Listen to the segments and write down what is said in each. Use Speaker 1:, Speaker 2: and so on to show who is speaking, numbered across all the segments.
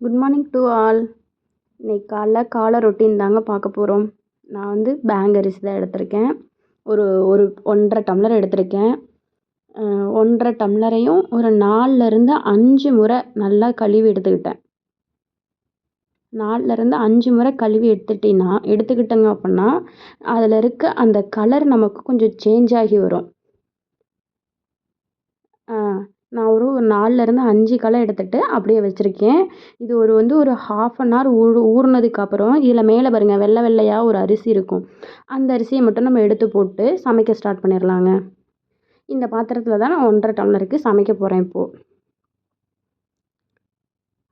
Speaker 1: Good morning to all. இன்னைக்கு காலை routine தாங்க பார்க்க போகிறோம். நான் வந்து பேங்க் அரிசி தான் எடுத்திருக்கேன். ஒரு ஒரு 1.5 டம்ளர் எடுத்திருக்கேன். 1.5 டம்ளரையும் ஒரு 4லேருந்து 5 முறை நல்லா கழுவி எடுத்துக்கிட்டேன். 4லேருந்து 5 முறை கழுவி எடுத்துக்கிட்டேங்க அப்படின்னா அதில் இருக்க அந்த கலர் நமக்கு கொஞ்சம் சேஞ்ச் ஆகி வரும். நான் ஒரு 4லேருந்து 5 களை எடுத்துகிட்டு அப்படியே வச்சுருக்கேன். இது ஒரு 1/2 அன் ஹவர் ஊறினதுக்கப்புறம் இதில் மேலே பாருங்கள் வெள்ளை வெள்ளையாக ஒரு அரிசி இருக்கும். அந்த அரிசியை மட்டும் நம்ம எடுத்து போட்டு சமைக்க ஸ்டார்ட் பண்ணிடலாங்க. இந்த பாத்திரத்தில் தான் நான் 1.5 டம்ளருக்கு சமைக்க போகிறேன் இப்போது.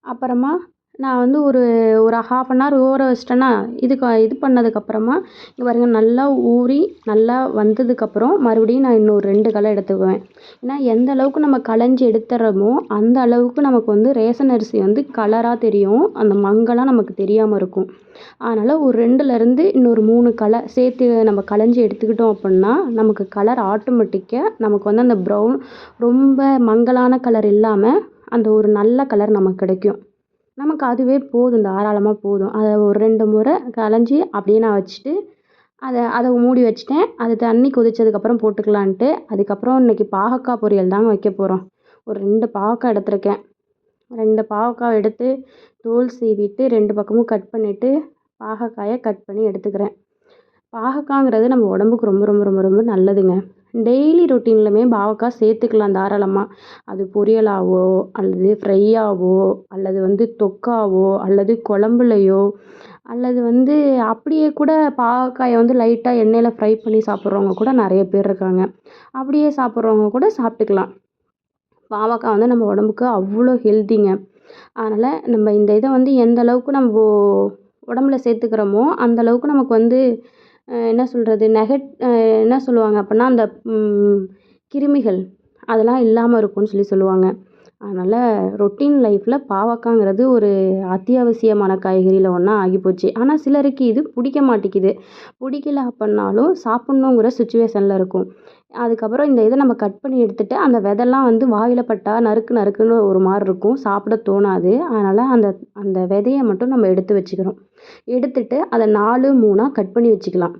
Speaker 1: அப்புறமா நான் வந்து ஒரு 1/2 அன் ஹவர் ஊற வச்சிட்டேன்னா இது பண்ணதுக்கப்புறமா இங்கே பாருங்கள் நல்லா ஊறி நல்லா வந்ததுக்கப்புறம் மறுபடியும் நான் இன்னொரு 2 களை எடுத்துக்குவேன். ஏன்னா எந்த அளவுக்கு நம்ம களைஞ்சி எடுத்துடுறோமோ அந்த அளவுக்கு நமக்கு வந்து ரேஷன் அரிசி வந்து கலராக தெரியும். அந்த மங்கலாம் நமக்கு தெரியாமல் இருக்கும். அதனால் ஒரு 2லேருந்து இன்னொரு 3 களை சேர்த்து நம்ம களைஞ்சி எடுத்துக்கிட்டோம் அப்படின்னா நமக்கு கலர் ஆட்டோமேட்டிக்காக நமக்கு வந்து அந்த ப்ரௌன் ரொம்ப மங்கலான கலர் இல்லாமல் அந்த ஒரு நல்ல கலர் நமக்கு கிடைக்கும். நமக்கு அதுவே போதும், தாராளமாக போதும். அதை ஒரு 2 முறை களைஞ்சி அப்படியே நான் வச்சுட்டு அதை மூடி வச்சுட்டேன். அது தண்ணி கொதிச்சதுக்கப்புறம் போட்டுக்கலான்ட்டு. அதுக்கப்புறம் இன்றைக்கி பாகக்காய் பொரியல் தாங்க வைக்க போகிறோம். ஒரு 2 பாகக்காய் எடுத்திருக்கேன். 2 பாகக்காய் எடுத்து தோல் சீவிட்டு 2 பக்கமும் கட் பண்ணிவிட்டு பாகக்காயை கட் பண்ணி எடுத்துக்கிறேன். பாகக்காய்ங்கிறது நம்ம உடம்புக்கு ரொம்ப ரொம்ப ரொம்ப ரொம்ப நல்லதுங்க. டெய்லி ரொட்டீன்லையுமே பாவக்காய் சேர்த்துக்கலாம் தாராளமாக. அது பொரியலாவோ அல்லது ஃப்ரையாவோ அல்லது வந்து தொக்காவோ அல்லது குழம்புலையோ அல்லது வந்து அப்படியே கூட பாவக்காயை வந்து லைட்டாக எண்ணெயில் ஃப்ரை பண்ணி சாப்பிட்றவங்க கூட நிறைய பேர் இருக்காங்க. அப்படியே சாப்பிட்றவங்க கூட சாப்பிட்டுக்கலாம். பாவக்காய் வந்து நம்ம உடம்புக்கு அவ்வளோ ஹெல்த்திங்க. அதனால் நம்ம இந்த இதை வந்து எந்த அளவுக்கு நம்ம உடம்புல சேர்த்துக்கிறோமோ அந்தளவுக்கு நமக்கு வந்து என்ன சொல்கிறது என்ன சொல்லுவாங்க அப்படின்னா அந்த கிருமிகள் அதெல்லாம் இல்லாமல் இருக்கும்னு சொல்லுவாங்க. அதனால் ரொட்டீன் லைஃப்பில் பாவக்காய்ங்கிறது ஒரு அத்தியாவசியமான காய்கறியில் ஒன்றா ஆகிப்போச்சு. ஆனால் சிலருக்கு இது பிடிக்க மாட்டேங்குது. பிடிக்கல அப்படின்னாலும் சாப்பிட்ணுங்கிற சுச்சுவேஷனில் இருக்கும். அதுக்கப்புறம் இந்த இதை நம்ம கட் பண்ணி எடுத்துகிட்டு அந்த விதைலாம் வந்து வாயில் பட்டால் நறுக்குன்னு ஒரு மாதிரி இருக்கும், சாப்பிட தோணாது. அதனால் அந்த விதையை மட்டும் நம்ம எடுத்து வச்சுக்கிறோம். எடுத்துகிட்டு அதை 4 3ஆக கட் பண்ணி வச்சுக்கலாம்.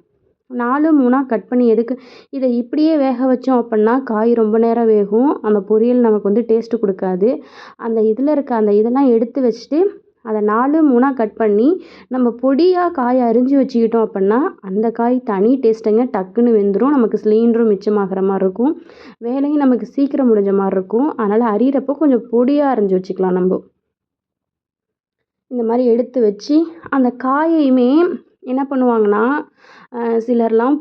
Speaker 1: 4 3ஆக கட் பண்ணி இதை இப்படியே வேக வச்சோம் அப்படின்னா காய் ரொம்ப நேரம் வேகும். அந்த பொரியல் நமக்கு வந்து டேஸ்ட்டு கொடுக்காது. அந்த இதில் இருக்க அந்த இதெல்லாம் எடுத்து வச்சுட்டு அதை 4 3ஆக கட் பண்ணி நம்ம பொடியாக காயை அரிஞ்சு வச்சுக்கிட்டோம் அப்படின்னா அந்த காய் தனி டேஸ்ட்டுங்க. டக்குன்னு வெந்துடும். நமக்கு சிலிண்டரும் மிச்சமாகிற மாதிரி இருக்கும். வேலையும் நமக்கு சீக்கிரம் முடிஞ்ச மாதிரி இருக்கும். அதனால் அரியிறப்போ கொஞ்சம் பொடியாக அரிஞ்சு வச்சுக்கலாம். நம்ம இந்த மாதிரி எடுத்து வச்சு அந்த காயையுமே என்ன பண்ணுவாங்கன்னா சிலர்லாம்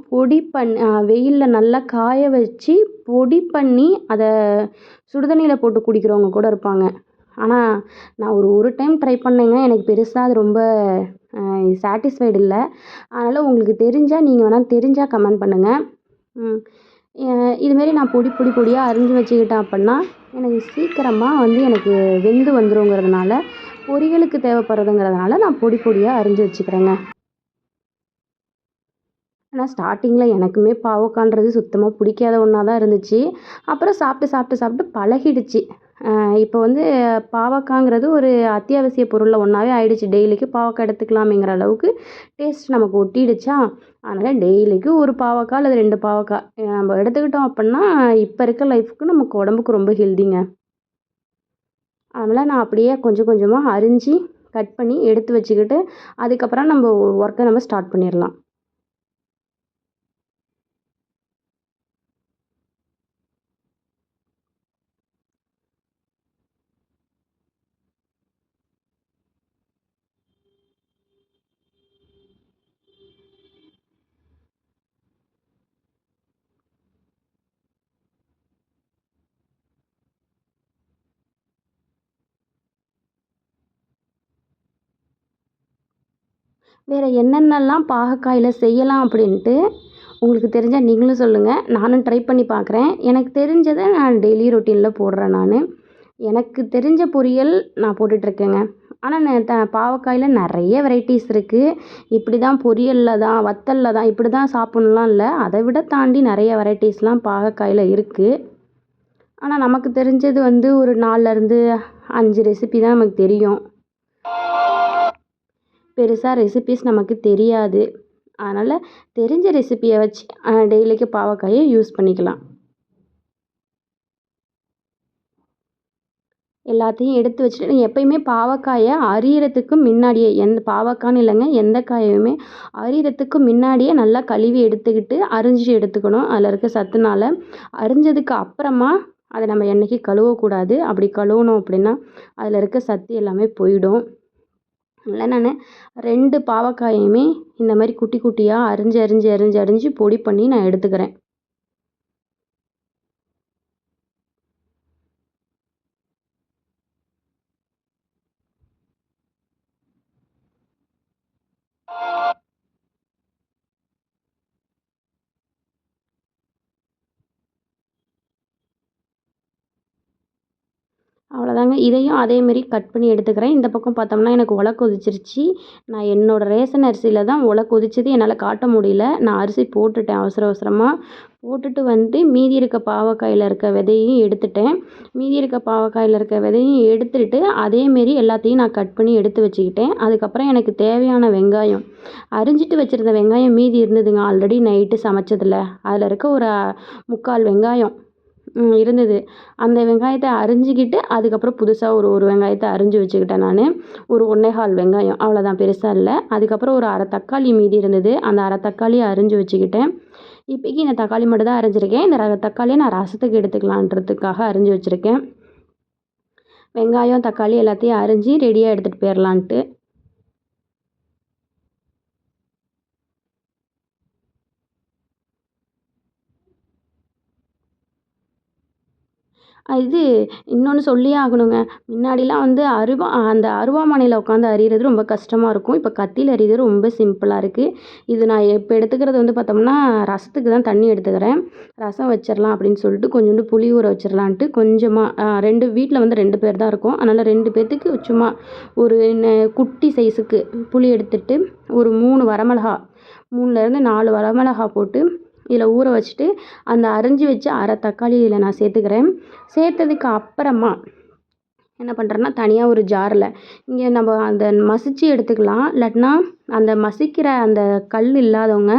Speaker 1: வெயிலில் நல்லா காய வச்சு பொடி பண்ணி அதை சுடுதண்ணியில் போட்டு குடிக்கிறவங்க கூட இருப்பாங்க. ஆனால் நான் ஒரு டைம் ட்ரை பண்ணேங்க. எனக்கு பெருசாக அது ரொம்ப சாட்டிஸ்ஃபைடு இல்லை. அதனால் உங்களுக்கு தெரிஞ்சால் கமெண்ட் பண்ணுங்கள். இதுமாரி நான் பொடியாக அரிஞ்சு வச்சுக்கிட்டேன் அப்படின்னா எனக்கு சீக்கிரமாக வந்து எனக்கு வெந்து வந்துருங்கிறதுனால பொரியலுக்கு தேவைப்படுறதுங்கிறதுனால நான் பொடியாக அரிஞ்சு வச்சுக்கிறேங்க. ஆனால் ஸ்டார்டிங்கில் எனக்குமே பாவக்காய்ன்றது சுத்தமாக பிடிக்காத ஒன்றா தான் இருந்துச்சு. அப்புறம் சாப்பிட்டு பழகிடுச்சு. இப்போ வந்து பாவக்காய்ங்கிறது ஒரு அத்தியாவசிய பொருளில் ஒன்றாவே ஆயிடுச்சு. டெய்லிக்கு பாவக்காய் எடுத்துக்கலாமேங்கிற அளவுக்கு டேஸ்ட் நமக்கு ஒட்டிடுச்சா. அதனால் டெய்லிக்கு ஒரு பாவக்காய் அல்லது 2 பாவக்காய் நம்ம எடுத்துக்கிட்டோம் அப்படின்னா இப்போ இருக்க லைஃப்க்கு நமக்கு உடம்புக்கு ரொம்ப ஹெல்திங்க. அதனால் நான் அப்படியே கொஞ்சம் கொஞ்சமாக அரிஞ்சு கட் பண்ணி எடுத்து வச்சுக்கிட்டு அதுக்கப்புறம் நம்ம ஒர்க்கை ஸ்டார்ட் பண்ணிடலாம். வேறு என்னென்னலாம் பாகக்காயில் செய்யலாம் அப்படின்ட்டு உங்களுக்கு தெரிஞ்சால் நீங்களும் சொல்லுங்கள். நானும் ட்ரை பண்ணி பார்க்குறேன். எனக்கு தெரிஞ்சதை நான் டெய்லி ரொட்டீனில் போடுறேன். எனக்கு தெரிஞ்ச பொரியல் நான் போட்டுட்ருக்கேங்க. ஆனால் பாவக்காயில் நிறைய வெரைட்டிஸ் இருக்குது. இப்படி தான் பொரியலில் தான் வத்தலில் தான் இப்படி தான் சாப்பிட்ணுலாம் இல்லை. அதை விட தாண்டி நிறைய வெரைட்டிஸ்லாம் பாகக்காயில் இருக்குது. ஆனால் நமக்கு தெரிஞ்சது வந்து ஒரு 4லேருந்து 5 ரெசிபி தான் நமக்கு தெரியும். பெருசாக ரெசிபீஸ் நமக்கு தெரியாது. அதனால் தெரிஞ்ச ரெசிபியை வச்சு டெய்லிக்கு பாவக்காயை யூஸ் பண்ணிக்கலாம். எல்லாத்தையும் எடுத்து வச்சுட்டு எப்பயுமே பாவக்காயை அரியறதுக்கு முன்னாடியே, எந்த பாவக்கான்னு இல்லைங்க, எந்த காயுமே அரியறதுக்கு முன்னாடியே நல்லா கழுவி எடுத்துக்கிட்டு அரிஞ்சு எடுத்துக்கணும். அதில் இருக்க சத்துனால அரிஞ்சதுக்கு அப்புறமா அதை நம்ம என்றைக்கும் கழுவக்கூடாது. அப்படி கழுவுனோம் அப்படின்னா அதில் இருக்க சத்து எல்லாமே போயிடும். அதனால் நான் 2 பாவக்காயுமே இந்த மாதிரி குட்டி குட்டியாக அரிஞ்சு பொடி பண்ணி நான் எடுத்துக்கிறேன். அவ்வளோதாங்க. இதையும் அதேமாரி கட் பண்ணி எடுத்துக்கிறேன். இந்த பக்கம் பார்த்தோம்னா எனக்கு ஒலை கொதிச்சிருச்சு. நான் என்னோடய ரேஷன் அரிசியில் தான் ஒலை கொதிச்சது என்னால் காட்ட முடியல. நான் அரிசி போட்டுட்டேன் அவசரமாக. போட்டுட்டு வந்து மீதி இருக்க பாவக்காயில் இருக்க விதையும் எடுத்துட்டேன். மீதி இருக்க பாவக்காயில் இருக்க விதையும் எடுத்துட்டு அதேமாரி எல்லாத்தையும் நான் கட் பண்ணி எடுத்து வச்சுக்கிட்டேன். அதுக்கப்புறம் எனக்கு தேவையான வெங்காயம், அரிஞ்சிட்டு வச்சுருந்த வெங்காயம் மீதி இருந்ததுங்க ஆல்ரெடி நைட்டு சமைச்சதில். அதில் இருக்க ஒரு 3/4 வெங்காயம் இருந்தது. அந்த வெங்காயத்தை அரிஞ்சிக்கிட்டு அதுக்கப்புறம் புதுசாக ஒரு வெங்காயத்தை அரிஞ்சு வச்சுக்கிட்டேன் நான். ஒரு 1 1/4 வெங்காயம், அவ்வளோதான், பெருசாக இல்லை. அதுக்கப்புறம் ஒரு அரை தக்காளி மீதி இருந்தது. அந்த அரை தக்காளியை அரிஞ்சு வச்சுக்கிட்டேன். இப்போக்கி இந்த தக்காளி மட்டும் தான் அரிஞ்சிருக்கேன். இந்த தக்காளியை நான் ரசத்துக்கு எடுத்துக்கலான்றதுக்காக அரிஞ்சு வச்சுருக்கேன். வெங்காயம், தக்காளி எல்லாத்தையும் அரிஞ்சு ரெடியாக எடுத்துகிட்டு போயிடலான்ட்டு. இது இன்னொன்று சொல்லியே ஆகணுங்க. முன்னாடிலாம் வந்து அந்த அருவாமனையில் உட்காந்து அரியிறது ரொம்ப கஷ்டமாக இருக்கும். இப்போ கத்தியில் அரியிறது ரொம்ப சிம்பிளாக இருக்குது. இது நான் இப்போ எடுத்துக்கிறது வந்து பார்த்தோம்னா ரசத்துக்கு தான் தண்ணி எடுத்துக்கிறேன். ரசம் வச்சிடலாம் அப்படின்னு சொல்லிட்டு கொஞ்சோண்டு புளி ஊற வச்சிடலான்ட்டு கொஞ்சமாக 2 வீட்டில் வந்து 2 பேர் தான் இருக்கோம். அதனால் 2 பேர்த்துக்கு சும்மா ஒரு குட்டி சைஸுக்கு புளி எடுத்துட்டு ஒரு 3 வரமிளகா, 3லேருந்து 4 வரமிளகா போட்டு இதில் ஊற வச்சுட்டு அந்த அரிஞ்சு வச்ச அரை தக்காளி இதில் நான் சேர்த்துக்கிறேன். சேர்த்ததுக்கு அப்புறமா என்ன பண்ணுறேன்னா தனியாக ஒரு ஜாரில் இங்கே நம்ம அந்த மசிச்சு எடுத்துக்கலாம். இல்லாட்டினா அந்த மசிக்கிற அந்த கல் இல்லாதவங்க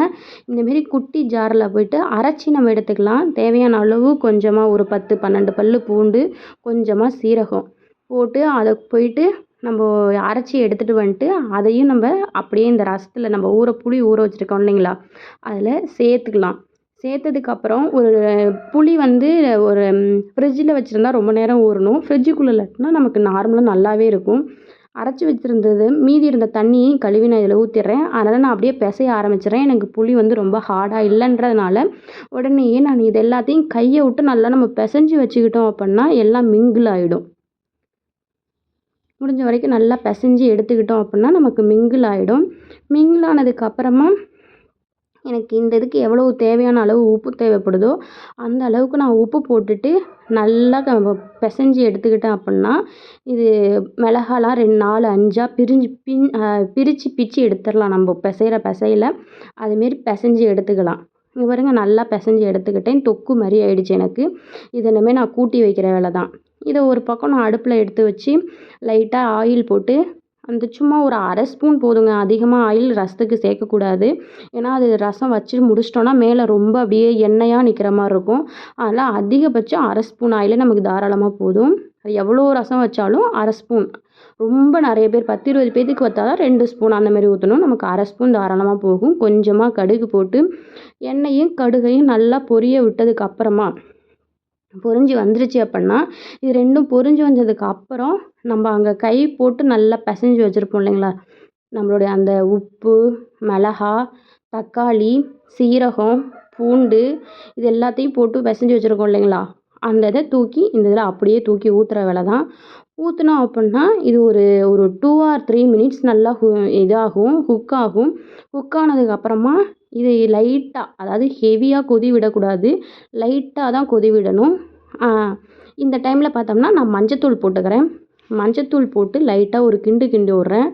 Speaker 1: இந்தமாரி குட்டி ஜாரில் போய்ட்டு அரைச்சி நம்ம எடுத்துக்கலாம். தேவையான அளவு கொஞ்சமாக ஒரு 10 12 பல் பூண்டு, கொஞ்சமாக சீரகம் போட்டு அதை போய்ட்டு நம்ம அரைச்சி எடுத்துகிட்டு வந்துட்டு அதையும் நம்ம அப்படியே இந்த ரசத்தில் நம்ம புளி ஊற வச்சுருக்கோம் இல்லைங்களா, அதில் சேர்த்துக்கலாம். சேர்த்ததுக்கப்புறம் ஒரு புளி வந்து ஒரு ஃப்ரிட்ஜில் வச்சுருந்தா ரொம்ப நேரம் ஊறணும். ஃப்ரிட்ஜுக்குள்ளே இல்லாட்டினா நமக்கு நார்மலாக நல்லாவே இருக்கும். அரைச்சி வச்சுருந்தது மீதி இருந்த தண்ணியையும் கழுவி நான் இதில் ஊற்றிடுறேன். அதனால் நான் அப்படியே பிசைய ஆரம்பிச்சிடுறேன். எனக்கு புளி வந்து ரொம்ப ஹார்டாக இல்லைன்றதுனால உடனேயே நான் இது எல்லாத்தையும் கையை விட்டு நல்லா நம்ம பிசைஞ்சு வச்சுக்கிட்டோம் அப்படின்னா எல்லாம் மிங்கிள் ஆகிடும். முடிஞ்ச வரைக்கும் நல்லா பிசைஞ்சு எடுத்துக்கிட்டோம் அப்படின்னா நமக்கு மிங்கிள் ஆகிடும். மிங்கிள் ஆனதுக்கப்புறமா எனக்கு இந்த இதுக்கு எவ்வளோ தேவையான அளவு உப்பு தேவைப்படுதோ அந்த அளவுக்கு நான் உப்பு போட்டுட்டு நல்லா பிசைஞ்சு எடுத்துக்கிட்டேன் அப்படின்னா இது மிளகாலாம் 2 4 5 பிரித்து பிச்சு எடுத்துடலாம். நம்ம பிசையில் அதுமாரி பிசைஞ்சு எடுத்துக்கலாம். இங்கே பாருங்க, நல்லா பிசைஞ்சு எடுத்துக்கிட்டேன். தொக்கு மாதிரி ஆயிடுச்சு எனக்கு. இது இனிமேல் நான் கூட்டி வைக்கிற வேலை தான். இதை ஒரு பக்கம் நான் அடுப்பில் எடுத்து வச்சு லைட்டாக ஆயில் போட்டு அந்த சும்மா ஒரு அரை ஸ்பூன் போதுங்க. அதிகமாக ஆயில் ரசத்துக்கு சேர்க்கக்கூடாது. ஏன்னா அது ரசம் வச்சு முடிச்சிட்டோன்னா மேலே ரொம்ப அப்படியே எண்ணெயாக நிற்கிற மாதிரி இருக்கும். அதனால் அதிகபட்சம் அரை ஸ்பூன் ஆயிலே நமக்கு தாராளமாக போதும். எவ்வளோ ரசம் வச்சாலும் அரை ஸ்பூன், ரொம்ப நிறைய பேர் 10 20 பேத்துக்கு வச்சா தான் 2 ஸ்பூன் அந்த மாதிரி ஊற்றணும். நமக்கு அரை ஸ்பூன் தாராளமாக போகும். கொஞ்சமாக கடுகு போட்டு எண்ணெயும் கடுகையும் நல்லா பொரிய விட்டதுக்கு அப்புறமா பொரிஞ்சு வந்துருச்சு அப்படின்னா இது 2ம் பொரிஞ்சு வந்ததுக்கு அப்புறம் நம்ம அங்கே கை போட்டு நல்லா பிசைஞ்சு வச்சுருப்போம் இல்லைங்களா, நம்மளுடைய அந்த உப்பு, மிளகா, தக்காளி, சீரகம், பூண்டு இது எல்லாத்தையும் போட்டு பிசைஞ்சு வச்சுருக்கோம் இல்லைங்களா, அந்த இதை தூக்கி இந்த இதில் அப்படியே தூக்கி ஊற்றுற வேலை தான். ஊற்றினோம் அப்படின்னா இது ஒரு 2 or 3 மினிட்ஸ் நல்லா இதாகும், குக் ஆகும். குக் ஆனதுக்கப்புறமா இது லைட்டாக, அதாவது ஹெவியாக கொதி விடக்கூடாது, லைட்டாக தான் கொதி விடணும். இந்த டைமில் பார்த்தோம்னா நான் மஞ்சத்தூள் போட்டுக்கிறேன். மஞ்சத்தூள் போட்டு லைட்டாக ஒரு கிண்டு விட்றேன்.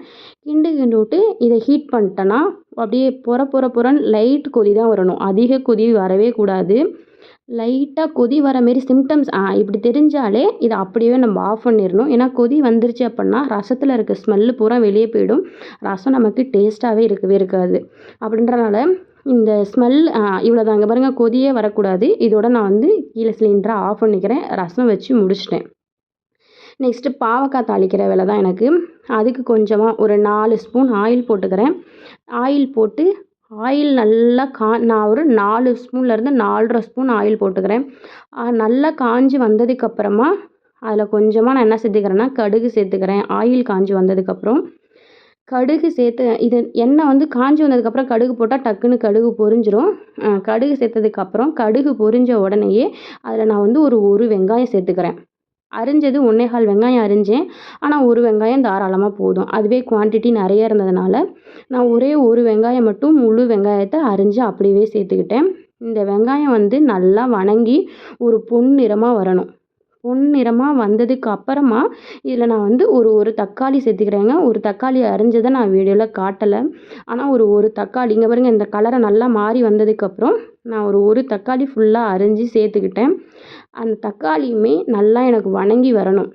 Speaker 1: கிண்டு விட்டு இதை ஹீட் பண்ணிட்டேன்னா அப்படியே பொறன்னு லைட் கொதி தான் வரணும். அதிக கொதி வரவே கூடாது. லைட்டாக கொதி வர மாரி சிம்டம்ஸ் இப்படி தெரிஞ்சாலே இதை அப்படியே நம்ம ஆஃப் பண்ணிடணும். ஏன்னா கொதி வந்துருச்சு அப்படின்னா ரசத்தில் இருக்க ஸ்மெல்லு பூரா வெளியே போயிடும். ரசம் நமக்கு டேஸ்ட்டாகவே இருக்கவே இருக்காது. அப்படின்றனால இந்த ஸ்மெல் இவ்வளோதான். இங்கே பாருங்கள், கொதியே வரக்கூடாது. இதோட நான் வந்து கீழே சிலிண்டரை ஆஃப் பண்ணிக்கிறேன். ரசம் வச்சு முடிச்சிட்டேன். நெக்ஸ்ட்டு பாவக்காய் தாளிக்கிற வேலை தான் எனக்கு. அதுக்கு கொஞ்சமாக ஒரு 4 ஸ்பூன் ஆயில் போட்டுக்கிறேன். ஆயில் போட்டு ஆயில் நல்லா நான் ஒரு 4 ஸ்பூன்லேருந்து 4.5 ஸ்பூன் ஆயில் போட்டுக்கிறேன். நல்லா காஞ்சி வந்ததுக்கப்புறமா அதில் கொஞ்சமாக நான் என்ன சேர்த்துக்கிறேன்னா கடுகு சேர்த்துக்கிறேன். ஆயில் காஞ்சி வந்ததுக்கப்புறம் கடுகு சேர்த்து இது எண்ணெய் வந்து காஞ்சி வந்ததுக்கப்புறம் கடுகு போட்டால் டக்குன்னு கடுகு பொரிஞ்சிரும். கடுகு சேர்த்ததுக்கப்புறம் கடுகு பொரிஞ்ச உடனேயே அதில் நான் வந்து ஒரு வெங்காயம் சேர்த்துக்கிறேன். அரிஞ்சது 1 1/4 வெங்காயம் அரிஞ்சேன். ஆனால் 1 வெங்காயம் தாராளமாக போதும். அதுவே குவான்டிட்டி நிறைய இருந்ததுனால நான் ஒரே 1 வெங்காயம் மட்டும் முழு வெங்காயத்தை அரிஞ்சு அப்படியே சேர்த்துக்கிட்டேன். இந்த வெங்காயம் வந்து நல்லா வணங்கி ஒரு பொன்னிறமாக வரணும். பொன்னிறமாக வந்ததுக்கு அப்புறமா இதில் நான் வந்து ஒரு தக்காளி சேர்த்துக்கிறேங்க. ஒரு தக்காளி அரிஞ்சதை நான் வீடியோவில் காட்டலை. ஆனால் ஒரு தக்காளி இங்கே பாருங்கள், இந்த கலரை நல்லா மாறி வந்ததுக்கப்புறம் நான் ஒரு தக்காளி ஃபுல்லாக அரிஞ்சு சேர்த்துக்கிட்டேன். அந்த தக்காளியுமே நல்லா எனக்கு வணங்கி வரணும்.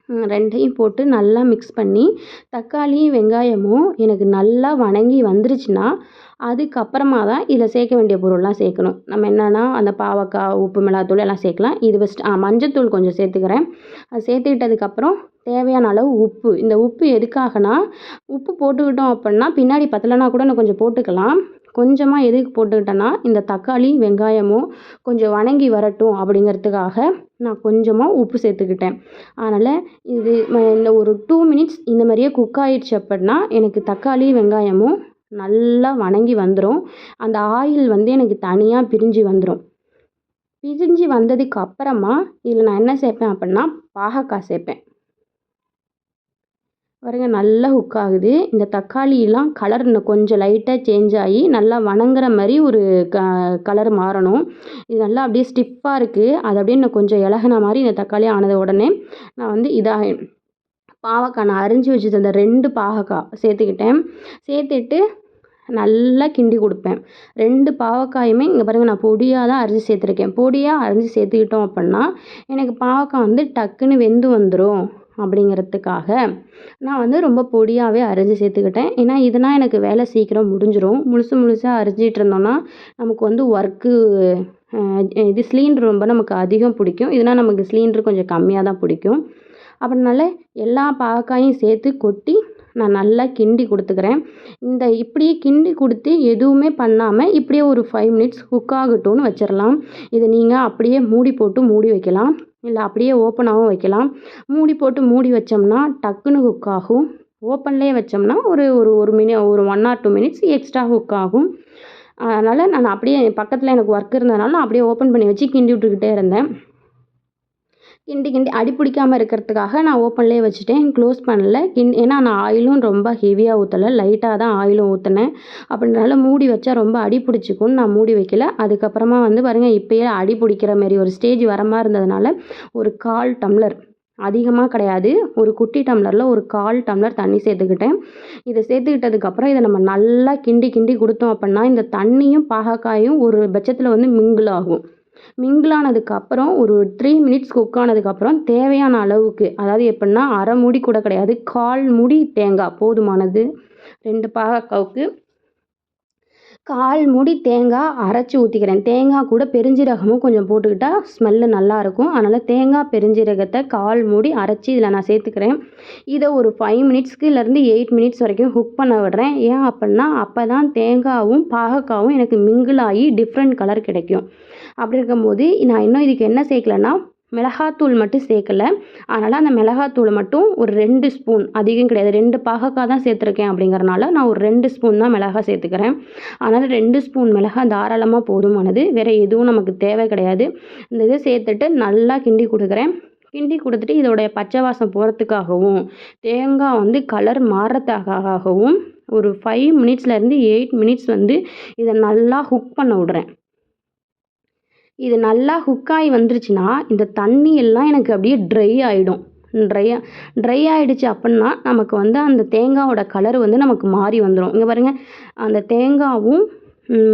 Speaker 1: 2யும் போட்டு நல்லா மிக்ஸ் பண்ணி தக்காளி வெங்காயமும் எனக்கு நல்லா வணங்கி வந்துருச்சுன்னா அதுக்கப்புறமா தான் இதில் சேர்க்க வேண்டிய பொருள்லாம் சேர்க்கணும். நம்ம என்னென்னா அந்த பாவக்காய், உப்பு, மிளகாத்தூள் எல்லாம் சேர்க்கலாம். இது ஃபஸ்ட்டு மஞ்சத்தூள் கொஞ்சம் சேர்த்துக்கிறேன். அது சேர்த்துக்கிட்டதுக்கப்புறம் தேவையான அளவு உப்பு. இந்த உப்பு எதுக்காகனா, உப்பு போட்டுக்கிட்டோம் அப்படின்னா பின்னாடி பத்தலைனா கூட இன்னும் கொஞ்சம் போட்டுக்கலாம். கொஞ்சமாக எதுக்கு போட்டுக்கிட்டேன்னா இந்த தக்காளி வெங்காயமும் கொஞ்சம் வணங்கி வரட்டும் அப்படிங்கிறதுக்காக நான் கொஞ்சமாக உப்பு சேர்த்துக்கிட்டேன். அதனால் இது இந்த ஒரு 2 மினிட்ஸ் இந்த மாதிரியே குக் ஆகிடுச்சு அப்படின்னா எனக்கு தக்காளி வெங்காயமும் நல்லா வணங்கி வந்துடும். அந்த ஆயில் வந்து எனக்கு தனியாக பிரிஞ்சு வந்துடும். பிரிஞ்சு வந்ததுக்கு அப்புறமா இதில் நான் என்ன சேர்ப்பேன் அப்படின்னா பாகக்காய் சேர்ப்பேன். பாருங்க, நல்லா குக் ஆகுது. இந்த தக்காளியெலாம் கலர் இன்னும் கொஞ்சம் லைட்டாக சேஞ்ச் ஆகி நல்லா வணங்குற மாதிரி ஒரு கலர் மாறணும். இது நல்லா அப்படியே ஸ்டிஃபாக இருக்குது. அது அப்படியே இன்னும் கொஞ்சம் இலகுன மாதிரி இந்த தக்காளி ஆனது உடனே நான் வந்து பாவக்காய் நான் அரிஞ்சு வச்சுட்டு அந்த 2 பாகக்காய் சேர்த்துக்கிட்டேன். சேர்த்துட்டு நல்லா கிண்டி கொடுப்பேன். 2 பாவக்காயுமே இங்கே பாருங்கள், நான் பொடியாக தான் அரிஞ்சு சேர்த்துருக்கேன். பொடியாக அரிஞ்சு சேர்த்துக்கிட்டோம் அப்படின்னா எனக்கு பாவக்காய் வந்து டக்குன்னு வெந்து வந்துடும். அப்படிங்கிறதுக்காக நான் வந்து ரொம்ப பொடியாகவே அரிஞ்சு சேர்த்துக்கிட்டேன். ஏன்னா இதனால் எனக்கு வேலை சீக்கிரம் முடிஞ்சிடும். முழுசாக அரிஞ்சிட்டு இருந்தோன்னா நமக்கு வந்து ஒர்க்கு இது சிலிண்டர் ரொம்ப நமக்கு அதிகம் பிடிக்கும். இதனால் நமக்கு சிலிண்டர் கொஞ்சம் கம்மியாக தான் பிடிக்கும். அப்படினால எல்லா பாவக்காயும் சேர்த்து கொட்டி நான் நல்லா கிண்டி கொடுத்துக்கிறேன். இப்படியே கிண்டி கொடுத்து எதுவுமே பண்ணாமல் இப்படியே ஒரு 5 மினிட்ஸ் குக் ஆகட்டும்னு வச்சிடலாம். இதை நீங்கள் அப்படியே மூடி போட்டு மூடி வைக்கலாம். இல்லை அப்படியே ஓப்பனாகவும் வைக்கலாம். மூடி போட்டு மூடி வச்சோம்னா டக்குன்னு குக் ஆகும். ஓப்பன்லேயே வச்சோம்னா ஒரு 1 or 2 மினிட்ஸ் எக்ஸ்ட்ரா குக் ஆகும். அதனால் நான் அப்படியே பக்கத்தில் எனக்கு ஒர்க் இருந்ததுனால நான் அப்படியே ஓப்பன் பண்ணி வச்சு கிண்டி விட்டுக்கிட்டே இருந்தேன். கிண்டி அடி பிடிக்காமல் இருக்கிறதுக்காக நான் ஓப்பன்லேயே வச்சுட்டேன், க்ளோஸ் பண்ணல. ஏன்னா நான் ஆயிலும் ரொம்ப ஹெவியாக ஊற்றலை, லைட்டாக தான் ஆயிலும் ஊற்றினேன். அப்படின்றனால மூடி வச்சா ரொம்ப அடி பிடிச்சிக்கும்னு நான் மூடி வைக்கல. அதுக்கப்புறமா வந்து பாருங்கள், இப்போயே அடி பிடிக்கிற மாரி ஒரு ஸ்டேஜ் வர மாதிரி இருந்ததுனால ஒரு 1/4 டம்ளர், அதிகமாக கிடையாது, ஒரு குட்டி டம்ளரில் ஒரு 1/4 டம்ளர் தண்ணி சேர்த்துக்கிட்டேன். இதை சேர்த்துக்கிட்டதுக்கப்புறம் இதை நம்ம நல்லா கிண்டி கொடுத்தோம் அப்படின்னா இந்த தண்ணியும் பாகக்காயும் ஒரு பட்சத்தில் வந்து மிங்கிள் ஆகும். மிங்கிள் ஆனதுக்கப்புறம் ஒரு 3 மினிட்ஸ் குக் ஆனதுக்கப்புறம் தேவையான அளவுக்கு, அதாவது எப்படின்னா அரை மூடி கூட கிடையாது, 1/4 மூடி தேங்காய் போதுமானது. 2 பாகக்காவுக்கு 1/4 மூடி தேங்காய் அரைச்சி ஊற்றிக்கிறேன். தேங்காய் கூட பெருஞ்சீரகமும் கொஞ்சம் போட்டுக்கிட்டா ஸ்மெல்லு நல்லாயிருக்கும். அதனால் தேங்காய் பெருஞ்சீரகத்தை 1/4 மூடி அரைச்சி இதில் நான் சேர்த்துக்கிறேன். இதை ஒரு 5 மினிட்ஸ்க்குலேருந்து 8 மினிட்ஸ் வரைக்கும் குக் பண்ண விடுறேன். ஏன் அப்படின்னா அப்போ தான் தேங்காயும் பாகக்காவும் எனக்கு மிங்கிள் ஆகி டிஃப்ரெண்ட் கலர் கிடைக்கும். அப்படி இருக்கும்போது நான் இன்னும் இதுக்கு என்ன சேர்க்கலைன்னா மிளகாத்தூள் மட்டும் சேர்க்கலை. அதனால் அந்த மிளகாத்தூளை மட்டும் ஒரு 2 ஸ்பூன், அதிகம் கிடையாது, 2 பாகக்காய் தான் சேர்த்துருக்கேன் அப்படிங்கிறனால நான் ஒரு 2 ஸ்பூன் தான் மிளகாய் சேர்த்துக்கிறேன். அதனால் 2 ஸ்பூன் மிளகாய் தாராளமாக போதுமானது. வேறு எதுவும் நமக்கு தேவை கிடையாது. இந்த இதை சேர்த்துட்டு நல்லா கிண்டி கொடுக்குறேன். கிண்டி கொடுத்துட்டு இதோடைய பச்சை வாசம் போகிறதுக்காகவும் தேங்காய் வந்து கலர் மாறுறதுக்காகவும் ஒரு 5 மினிட்ஸ்லேருந்து 8 மினிட்ஸ் வந்து இதை நல்லா குக் பண்ண விடுறேன். இது நல்லா குக் ஆகி வந்துருச்சுன்னா இந்த தண்ணி எல்லாம் எனக்கு அப்படியே ட்ரை ஆகிடும். ட்ரை ஆகிடுச்சு அப்படின்னா நமக்கு வந்து அந்த தேங்காயோட கலர் வந்து நமக்கு மாறி வந்துடும். இங்கே பாருங்கள், அந்த தேங்காயும்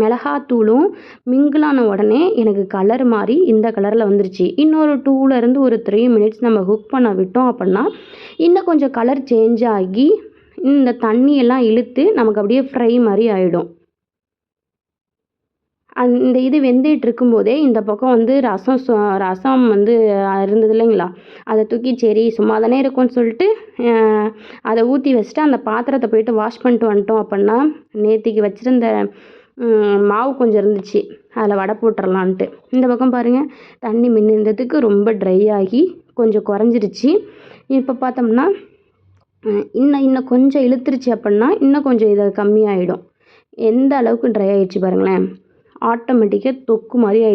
Speaker 1: மிளகாத்தூளும் மிங்கிளான உடனே எனக்கு கலர் மாறி இந்த கலரில் வந்துருச்சு. இன்னொரு 2லேருந்து ஒரு 3 மினிட்ஸ் நம்ம குக் பண்ண விட்டோம் அப்படின்னா இன்னும் கொஞ்சம் கலர் சேஞ்ச் ஆகி இந்த தண்ணியெல்லாம் இழுத்து நமக்கு அப்படியே ஃப்ரை மாதிரி ஆகிடும். இந்த இது வெந்துட்டு இருக்கும்போதே இந்த பக்கம் வந்து ரசம் வந்து இருந்தது இல்லைங்களா, அதை தூக்கி சரி சும்மா தானே இருக்கும்னு சொல்லிட்டு அதை ஊற்றி வச்சுட்டு அந்த பாத்திரத்தை போயிட்டு வாஷ் பண்ணிட்டு வந்துட்டோம் அப்படின்னா நேற்றுக்கு வச்சுருந்த மாவு கொஞ்சம் இருந்துச்சு, அதில் வடை போட்டுடலான்ட்டு. இந்த பக்கம் பாருங்கள் தண்ணி மின்னிருந்ததுக்கு ரொம்ப ட்ரை ஆகி கொஞ்சம் குறைஞ்சிருச்சு. இப்போ பார்த்தோம்னா இன்னும் கொஞ்சம் இழுத்துருச்சு அப்படின்னா இன்னும் கொஞ்சம் இதை கம்மியாகிடும். எந்த அளவுக்கு ட்ரை ஆகிடுச்சு பாருங்களேன், ஆட்டோமேட்டிக்காக தொக்கு மாதிரி ஆகிடும்.